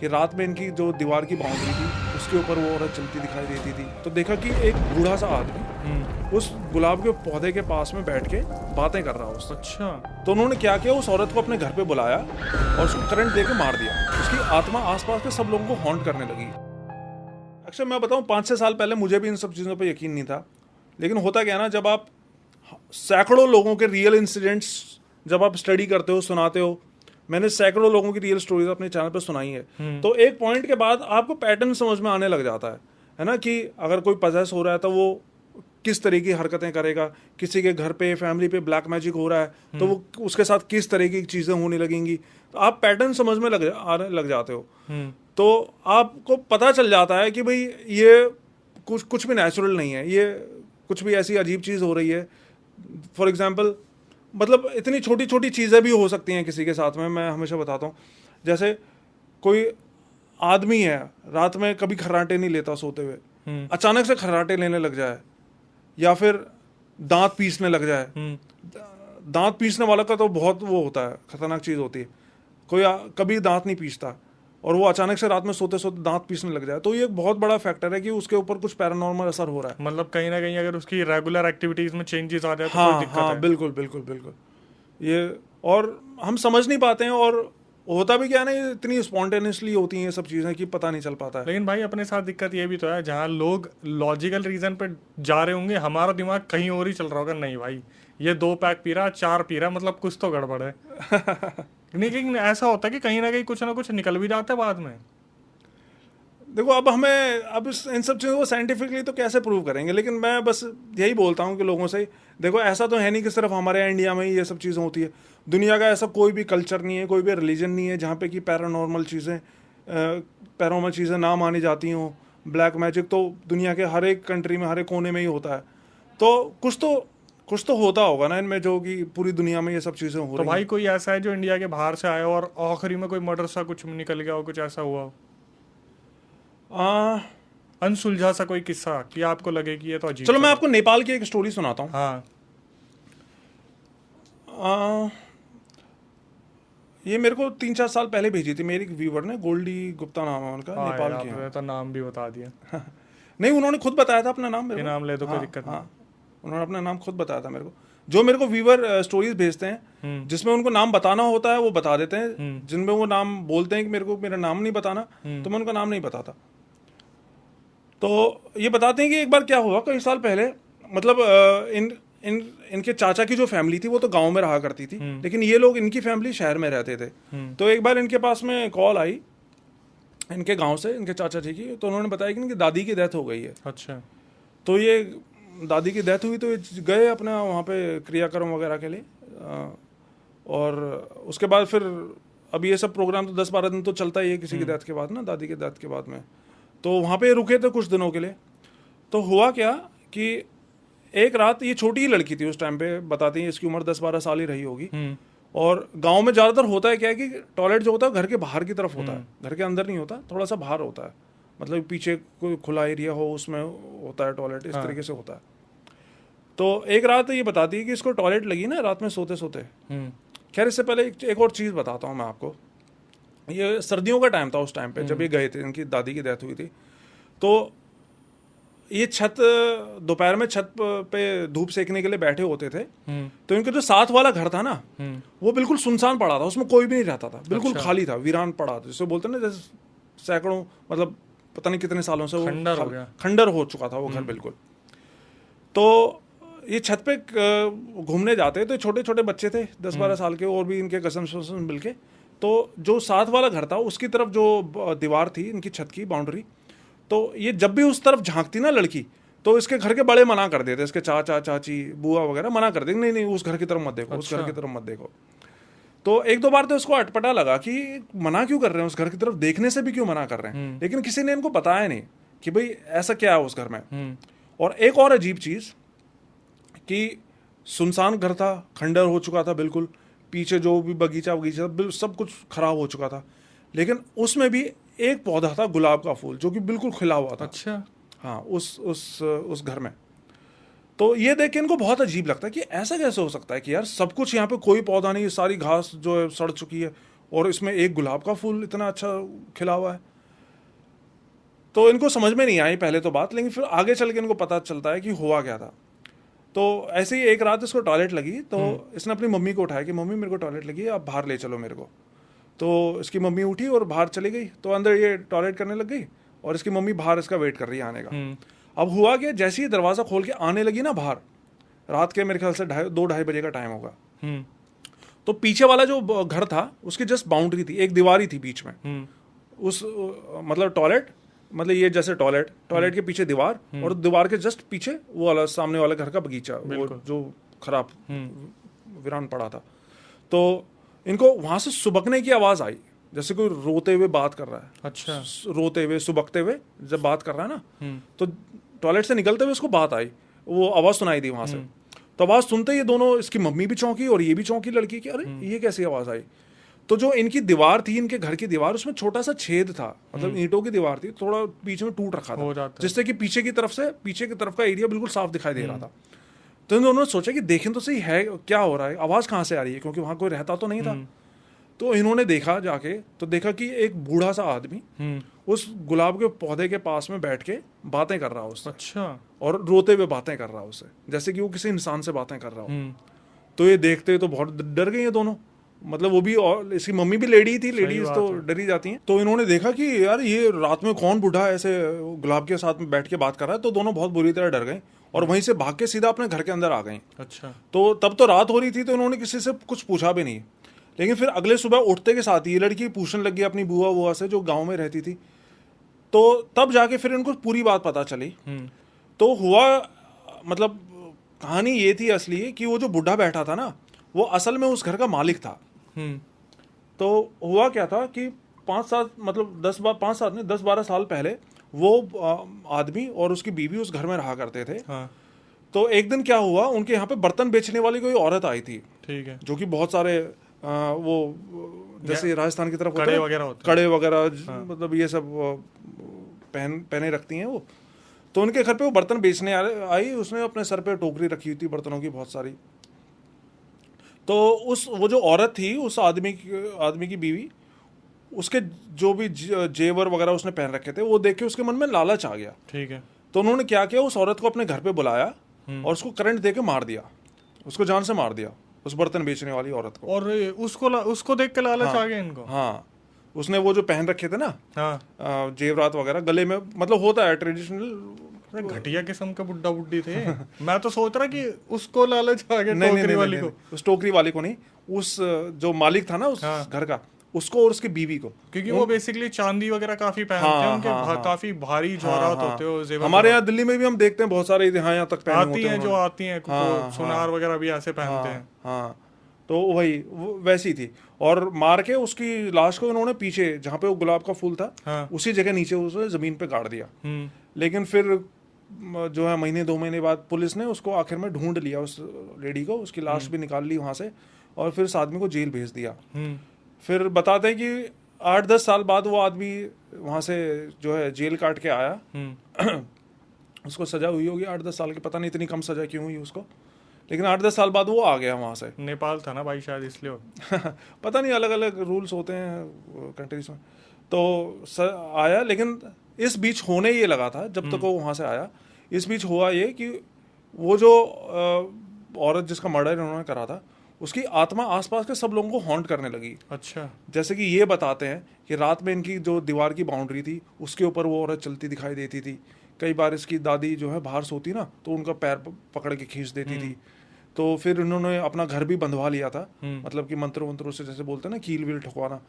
कि रात में इनकी जो दीवार की बाउंड्री थी उसके ऊपर वो औरत चलती दिखाई देती थी। तो देखा कि एक बूढ़ा सा आदमी उस गुलाब के पौधे के पास में बैठ के बातें कर रहा है उससे। अच्छा। तो उन्होंने क्या किया, उस औरत को अपने घर पे बुलाया और उसको करंट दे के मार दिया। उसकी आत्मा आसपास के सब लोगों को हॉन्ट करने लगी। अक्सर मैं बताऊं 5-6 साल पहले मुझे भी इन सब चीज़ों पे यकीन नहीं था, लेकिन होता क्या है ना, जब आप सैकड़ों लोगों के रियल इंसिडेंट्स जब आप स्टडी करते हो, सुनाते हो, मैंने सैकड़ों लोगों की रियल स्टोरीज अपने चैनल पे सुनाई है, तो एक पॉइंट के बाद आपको पैटर्न समझ में आने लग जाता है ना, कि अगर कोई पजेस हो रहा है तो वो किस तरह की हरकतें करेगा, किसी के घर पे फैमिली पे ब्लैक मैजिक हो रहा है तो वो उसके साथ किस तरह की चीज़ें होने लगेंगी, तो आप पैटर्न समझ में आने लग जाते हो। तो आपको पता चल जाता है कि भाई ये कुछ भी नेचुरल नहीं है, ये कुछ भी ऐसी अजीब चीज़ हो रही है। फॉर एग्जाम्पल, मतलब इतनी छोटी छोटी चीज़ें भी हो सकती हैं किसी के साथ में। मैं हमेशा बताता हूँ, जैसे कोई आदमी है रात में कभी खर्राटे नहीं लेता सोते हुए, अचानक से खर्राटे लेने लग जाए, या फिर दांत पीसने लग जाए। दांत पीसने वाला का तो बहुत वो होता है, खतरनाक चीज़ होती है। कोई कभी दांत नहीं पीसता और वो अचानक से रात में सोते सोते दांत पीसने लग जाए, तो ये एक बहुत बड़ा फैक्टर है कि उसके ऊपर कुछ पैरानॉर्मल असर हो रहा है। मतलब कहीं ना कहीं अगर उसकी रेगुलर एक्टिविटीज में चेंजेस आ जाए तो हाँ कोई दिक्कत हाँ, है। बिल्कुल बिल्कुल बिल्कुल। ये और हम समझ नहीं पाते हैं, और होता भी क्या है ना, ये इतनी स्पॉन्टेनियसली होती हैं ये सब चीज़ें कि पता नहीं चल पाता है। लेकिन भाई अपने साथ दिक्कत ये भी तो है, जहाँ लोग लॉजिकल रीजन पे जा रहे होंगे, हमारा दिमाग कहीं और ही चल रहा होगा। नहीं भाई, ये 2 पैक पी रहा, 4 पी रहा, मतलब कुछ तो गड़बड़ है। लेकिन ऐसा होता है कि कहीं ना कहीं कुछ ना कुछ निकल भी जाता है बाद में। देखो अब इन सब चीज़ों को साइंटिफिकली तो कैसे प्रूव करेंगे, लेकिन मैं बस यही बोलता हूँ कि लोगों से, देखो ऐसा तो है नहीं कि सिर्फ हमारे इंडिया में ही ये सब चीज़ें होती है। दुनिया का ऐसा कोई भी कल्चर नहीं है, कोई भी रिलीजन नहीं है जहाँ पे कि पैरानॉर्मल चीज़ें ना मानी जाती हों। ब्लैक मैजिक तो दुनिया के हर एक कंट्री में, हर एक कोने में ही होता है। तो कुछ तो होता होगा ना इनमें, जो कि पूरी दुनिया में ये सब चीज़ें हो तो रही भाई हैं। कोई ऐसा है जो इंडिया के बाहर से आया हो और आखिरी में कोई मर्डर सा कुछ निकल गया हो, कुछ ऐसा हुआ हो, आ, अनसुलझा सा कोई किस्सा कि आपको लगे कि ये तो अजीब चलो सा मैं था? आपको नेपाल की एक स्टोरी सुनाता हूँ। हाँ। ये मेरे को 3-4 साल पहले भेजी थी मेरी एक व्यूवर ने, गोल्डी गुप्ता नाम है उनका, हाँ नेपाल यार, के हैं। आपने तो नाम भी बता दिया। नहीं, उन्होंने खुद बताया था अपना नाम मेरे ये को। नाम ले तो कोई हाँ दिक्कत हाँ, उन्होंने अपना नाम खुद बताया था मेरे को। जो मेरे को व्यूवर स्टोरीज भेजते हैं जिसमें उनको नाम बताना होता है वो बता देते हैं, जिनमें वो नाम बोलते हैं कि मेरे को मेरा नाम नहीं बताना, तो मैं उनका नाम नहीं बताता। तो ये बताते हैं कि एक बार क्या हुआ कई साल पहले, मतलब इनके चाचा की जो फैमिली थी वो तो गांव में रहा करती थी, लेकिन ये लोग, इनकी फैमिली शहर में रहते थे। तो एक बार इनके पास में कॉल आई इनके गांव से, इनके चाचा जी की, तो उन्होंने बताया कि इनकी दादी की डेथ हो गई है। अच्छा। तो ये दादी की डेथ हुई तो ये गए अपना वहाँ पे क्रियाक्रम वगैरह के लिए, और उसके बाद फिर अब ये सब प्रोग्राम तो 10-12 दिन तो चलता ही है किसी की डेथ के बाद ना, दादी की डेथ के बाद में। तो वहाँ पे रुके थे कुछ दिनों के लिए। तो हुआ क्या कि एक रात, ये छोटी ही लड़की थी उस टाइम पे, बताती है इसकी उम्र 10-12 साल ही रही होगी। और गांव में ज़्यादातर होता है क्या है कि टॉयलेट जो होता है घर के बाहर की तरफ होता है, घर के अंदर नहीं होता, थोड़ा सा बाहर होता है, मतलब पीछे कोई खुला एरिया हो उसमें होता है टॉयलेट, इस तरीके से होता है। तो एक रात ये बताती है कि इसको टॉयलेट लगी ना रात में सोते सोते। खैर इससे पहले एक और चीज़ बताता हूँ मैं आपको। ये सर्दियों का टाइम था उस टाइम पे जब ये गए थे, इनकी दादी की डेथ हुई थी। तो ये दोपहर में छत पे धूप सेकने के लिए बैठे होते थे। तो इनका जो साथ वाला घर था ना, वो बिल्कुल सुनसान पड़ा था, उसमें कोई भी नहीं रहता था, बिल्कुल खाली था, वीरान पड़ा था, जिसे बोलते हैं ना, जैसे सैकड़ों, मतलब पता नहीं कितने सालों से वो खंडर हो चुका था वो घर बिल्कुल। तो ये छत पे घूमने जाते, तो छोटे छोटे बच्चे थे 10-12 साल के, और भी इनके कज़न मिलके। तो जो साथ वाला घर था उसकी तरफ जो दीवार थी इनकी छत की बाउंड्री, तो ये जब भी उस तरफ झांकती ना लड़की, तो इसके घर के बड़े मना कर देते, इसके चाचा चाची बुआ वगैरह मना कर देंगे, नहीं नहीं उस घर की तरफ मत देखो, उस घर की तरफ मत देखो। तो 1-2 बार तो इसको अटपटा लगा कि मना क्यों कर रहे हैं, उस घर की तरफ देखने से भी क्यों मना कर रहे हैं। लेकिन किसी ने इनको बताया नहीं कि भाई ऐसा क्या है उस घर में। और एक और अजीब चीज़ कि सुनसान घर था, खंडर हो चुका था बिल्कुल, पीछे जो भी बगीचा सब कुछ खराब हो चुका था, लेकिन उसमें भी एक पौधा था गुलाब का फूल जो कि बिल्कुल खिला हुआ था। अच्छा। हाँ, उस घर में। तो ये देख के इनको बहुत अजीब लगता है कि ऐसा कैसे हो सकता है कि यार सब कुछ यहाँ पे, कोई पौधा नहीं, सारी घास जो है सड़ चुकी है, और इसमें एक गुलाब का फूल इतना अच्छा खिला हुआ है। तो इनको समझ में नहीं आई पहले तो बात, लेकिन फिर आगे चल के इनको पता चलता है कि हुआ क्या था। तो ऐसे ही एक रात इसको टॉयलेट लगी, तो इसने अपनी मम्मी को उठाया कि मम्मी मेरे को टॉयलेट लगी, आप बाहर ले चलो मेरे को। तो इसकी मम्मी उठी और बाहर चली गई, तो अंदर ये टॉयलेट करने लग गई और इसकी मम्मी बाहर इसका वेट कर रही है आने का। अब हुआ कि जैसे ही दरवाज़ा खोल के आने लगी ना बाहर, रात के मेरे ख्याल से 2-2:30 बजे का टाइम होगा, तो पीछे वाला जो घर था उसकी जस्ट बाउंड्री थी, एक दीवार ही थी बीच में। उस मतलब टॉयलेट, मतलब ये जैसे टॉयलेट के पीछे दीवार और दीवार के जस्ट पीछे वो वाला सामने वाला घर का बगीचा, वो जो खराब वीरान पड़ा था। तो इनको वहां से सुबकने की आवाज आई, जैसे कोई रोते हुए बात कर रहा है। अच्छा। रोते हुए सुबकते हुए जब बात कर रहा है ना, तो टॉयलेट से निकलते हुए उसको बात आई, वो आवाज सुनाई दी वहां से। तो आवाज सुनते ये दोनों, इसकी मम्मी भी चौंकी और ये भी चौंकी लड़की की, अरे ये कैसी आवाज आई। तो जो इनकी दीवार थी, इनके घर की दीवार, उसमें छोटा सा छेद था, मतलब ईंटों की दीवार थी, थोड़ा बीच में टूट रखा था, जिससे कि पीछे की तरफ का एरिया बिल्कुल साफ दिखाई दे रहा था। तो इन दोनों ने सोचा कि देखें तो सही है क्या हो रहा है, आवाज कहाँ से आ रही है, क्योंकि वहां कोई रहता तो नहीं था। तो इन्होंने देखा जाके, तो देखा कि एक बूढ़ा सा आदमी उस गुलाब के पौधे के पास में बैठ के बातें कर रहा है उससे। अच्छा। और रोते हुए बातें कर रहा है उससे, जैसे कि वो किसी इंसान से बातें कर रहा हो। तो ये देखते तो बहुत डर गए ये दोनों, मतलब वो भी, और इसकी मम्मी भी लेडी थी, लेडीज तो डरी जाती हैं। तो इन्होंने देखा कि यार ये रात में कौन बूढ़ा ऐसे गुलाब के साथ में बैठ के बात कर रहा है। तो दोनों बहुत बुरी तरह डर गए और वहीं से भाग के सीधा अपने घर के अंदर आ गई। अच्छा। तो तब तो रात हो रही थी, तो इन्होंने किसी से कुछ पूछा भी नहीं। लेकिन फिर अगले सुबह उठते के साथ ही ये लड़की पूछने लगी अपनी बुआ से, जो गाँव में रहती थी। तो तब जाके फिर इनको पूरी बात पता चली। तो हुआ, मतलब कहानी ये थी असली कि वो जो बूढ़ा बैठा था ना, वो असल में उस घर का मालिक था। तो हुआ क्या था कि 10-12 साल पहले वो आदमी और उसकी बीवी उस घर में रहा करते थे। हाँ। तो एक दिन क्या हुआ, उनके यहाँ पे बर्तन बेचने वाली कोई औरत आई थी। ठीक है। जो कि बहुत सारे वो जैसे राजस्थान की तरफ कड़े वगैरह होते हैं, कड़े वगैरह, मतलब ये सब पहने रखती हैं वो। तो उनके घर पे वो बर्तन बेचने आई। उसने अपने सर पे टोकरी रखी हुई थी बर्तनों की बहुत सारी। तो वो जो औरत थी, उस आदमी की बीवी, उसके जो भी जेवर वगैरह उसने पहन रखे थे, वो देख के उसके मन में लालच आ गया। ठीक है। तो उन्होंने क्या किया, उस औरत को अपने घर पे बुलाया और उसको करंट दे के मार दिया, उसको जान से मार दिया, उस बर्तन बेचने वाली औरत को। और उसको देख के लालच आ गया इनको। हाँ, उसने वो जो पहन रखे थे ना, जेवरात वगैरह गले में, मतलब होता है ट्रेडिशनल, घटिया किस्म का बुड्ढा बुड्ढी थे। मैं तो सोच रहा कि उसको लालच आ गया, टोकरी वाली को। उस टोकरी वाली को नहीं, उस जो मालिक था ना उस घर का, उसको और उसकी बीवी को। क्योंकि वो बेसिकली चांदी वगैरह काफी पहनते हैं, उनके काफी भारी जवाहरात होते हैं जेवर। हमारे यहाँ दिल्ली में भी हम देखते हैं बहुत सारे यहाँ तक पहने आती हैं, जो आती हैं, सुनार वगैरह भी ऐसे पहनते हैं। हाँ, तो वही वैसी थी। और मार के उसकी लाश को उन्होंने पीछे, जहाँ पे वो गुलाब का फूल था, उसी जगह नीचे उसे जमीन पे गाड़ दिया। लेकिन फिर जो है 1-2 महीने बाद पुलिस ने उसको आखिर में ढूंढ लिया, उस लेडी को, उसकी लाश भी निकाल ली वहां से, और फिर उस आदमी को जेल भेज दिया। फिर बताते हैं कि 8-10 साल बाद वो आदमी वहां से जो है जेल काट के आया। उसको सजा हुई होगी 8-10 साल की, पता नहीं इतनी कम सजा क्यों हुई उसको, लेकिन 8-10 साल बाद वो आ गया वहां से। नेपाल था ना भाई शायद, इसलिए पता नहीं, अलग अलग रूल्स होते हैं कंट्रीज में। तो आया, लेकिन इस बीच होने ये लगा था, जब तक वो वहां से आया, इस बीच हुआ ये कि वो जो औरत जिसका मर्डर इन्होंने करा था, उसकी आत्मा आसपास के सब लोगों को हॉन्ट करने लगी। अच्छा। जैसे कि ये बताते हैं कि रात में इनकी जो दीवार की बाउंड्री थी, उसके ऊपर वो औरत चलती दिखाई देती थी। कई बार इसकी दादी जो है बाहर सोती ना, तो उनका पैर पकड़ के खींच देती थी। तो फिर इन्होंने अपना घर भी बंधवा लिया था, मतलब कि मंत्र वंत्रों से, जैसे बोलते हैं ना, कील वील ठुकवाना,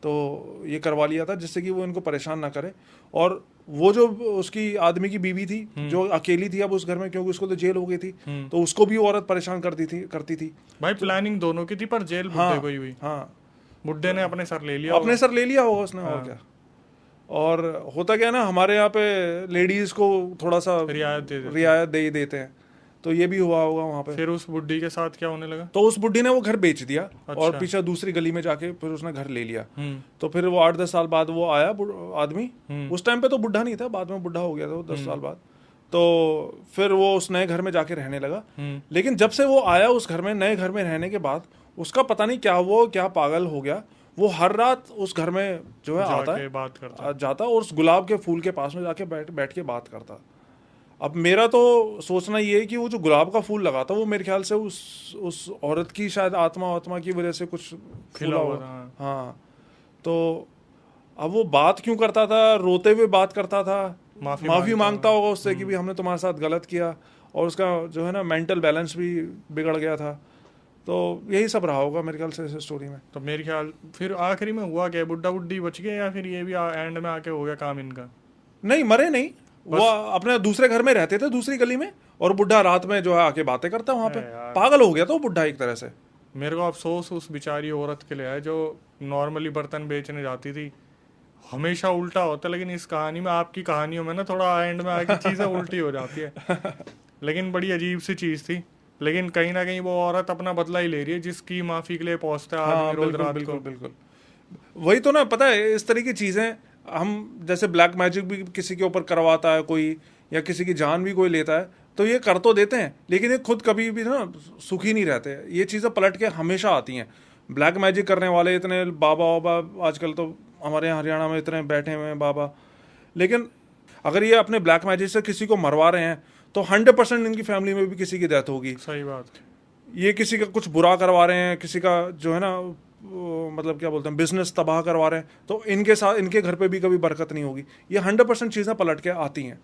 तो ये करवा लिया था जिससे कि वो इनको परेशान ना करे। और वो जो उसकी आदमी की बीवी थी, जो अकेली थी अब उस घर में, क्योंकि उसको तो जेल हो गई थी, तो उसको भी औरत परेशान करती थी। भाई प्लानिंग दोनों की थी, पर जेल बुड्ढे को ही हुई। हाँ, बुड्ढे ने अपने सर ले लिया होगा उसने, और क्या। और होता क्या ना, हमारे यहाँ पे लेडीज को थोड़ा सा रियायत दे ही देते हैं, तो ये भी हुआ होगा वहाँ पे। फिर उस बुड्ढी के साथ क्या होने लगा? तो उस बुड्ढी ने वो घर बेच दिया। अच्छा। और पीछे दूसरी गली में जाके फिर उसने घर ले लिया। तो फिर वो 8-10 साल बाद वो आया आदमी, उस टाइम पे तो बुढ़ा नहीं था, बाद में बुढ़ा हो गया था 10 साल बाद। तो फिर वो उस नए घर में जाके रहने लगा। लेकिन जब से वो आया उस घर में, नए घर में रहने के बाद, उसका पता नहीं क्या हुआ, क्या पागल हो गया, वो हर रात उस घर में जो है आता जाके है, बात करता जाता और उस गुलाब के फूल के पास में जाके बैठ बैठ के बात करता। अब मेरा तो सोचना ये है कि वो जो गुलाब का फूल लगा था वो मेरे ख्याल से उस औरत की शायद आत्मा की वजह से कुछ खिला फूला हुआ हुआ। था। हाँ, तो अब वो बात क्यों करता था, रोते हुए बात करता था, माफी मांगता होगा उससे कि भी हमने तुम्हारे साथ गलत किया, और उसका जो है ना मेंटल बैलेंस भी बिगड़ गया था। तो यही सब रहा होगा मेरे ख्याल से इस स्टोरी में। तो मेरे ख्याल फिर आखिरी में हुआ क्या, बुड्ढा बुड्ढी बच गए या फिर ये भी एंड में आके हो गया काम इनका? नहीं, मरे नहीं, वो अपने दूसरे घर में रहते थे, दूसरी गली में, और बुढ़ा रात में जो है आके बातें करता वहां पे। यार। पागल हो गया था वो बुढ़ा एक तरह से। मेरे को अफसोस उस बेचारी औरत के लिए है जो नॉर्मली बर्तन बेचने जाती थी। हमेशा उल्टा होता है, लेकिन इस कहानी में, आपकी कहानियों में ना थोड़ा एंड में आके चीज़ें उल्टी हो जाती है। लेकिन बड़ी अजीब सी चीज़ थी। लेकिन कहीं ना कहीं वो औरत अपना बदला ही ले रही है, जिसकी माफ़ी के लिए पहुंचता है हाँ, आदमी रोज बिल्कुल रात बिल्कुल को। बिल्कुल। वही तो ना, पता है इस तरह की चीजें हम, जैसे ब्लैक मैजिक भी किसी के ऊपर करवाता है कोई, या किसी की जान भी कोई लेता है, तो ये कर तो देते हैं, लेकिन ये खुद कभी भी ना सुखी नहीं रहते। ये चीज़ें पलट के हमेशा आती हैं। ब्लैक मैजिक करने वाले इतने बाबा वाबा आजकल तो हमारे यहाँ हरियाणा में इतने बैठे हुए हैं बाबा, लेकिन अगर ये अपने ब्लैक मैजिक से किसी को मरवा रहे हैं तो 100% इनकी फैमिली में भी किसी की डेथ होगी। सही बात। ये किसी का कुछ बुरा करवा रहे हैं, किसी का जो है ना मतलब क्या बोलते हैं बिजनेस तबाह करवा रहे हैं, तो इनके साथ, इनके घर पे भी कभी बरकत नहीं होगी। ये 100% चीज़ें पलट के आती हैं।